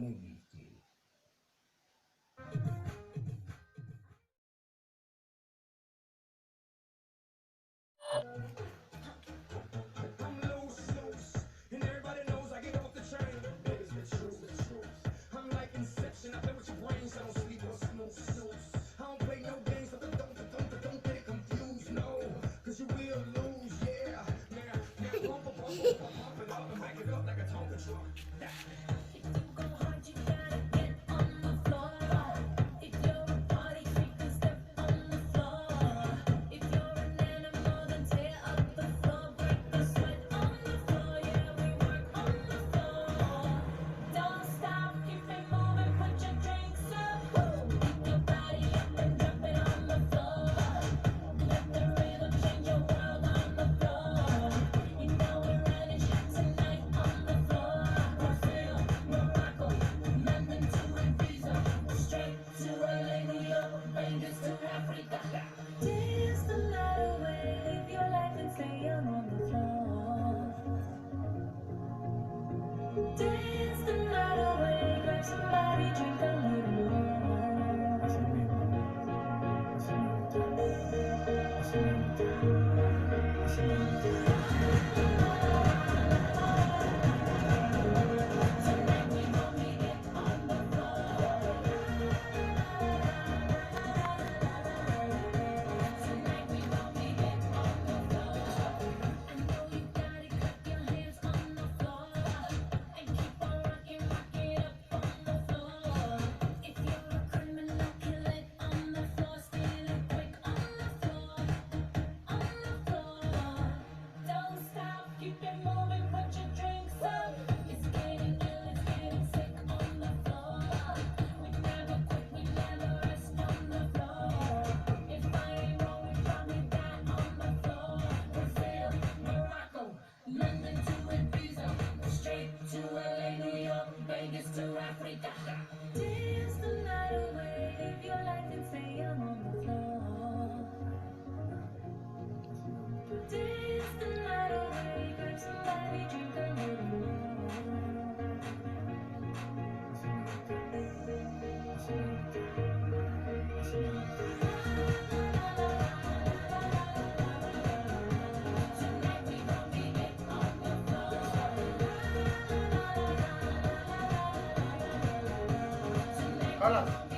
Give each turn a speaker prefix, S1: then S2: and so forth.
S1: I'm loose, and everybody knows I get off the train. Niggas the truth. I'm like Inception, I play with your brains, I don't sleep or snooze. I don't play no games, so don't get it confused, no. Cause you will lose, yeah. Now, pump it up and back it up like a Tonka truck.
S2: Carlos.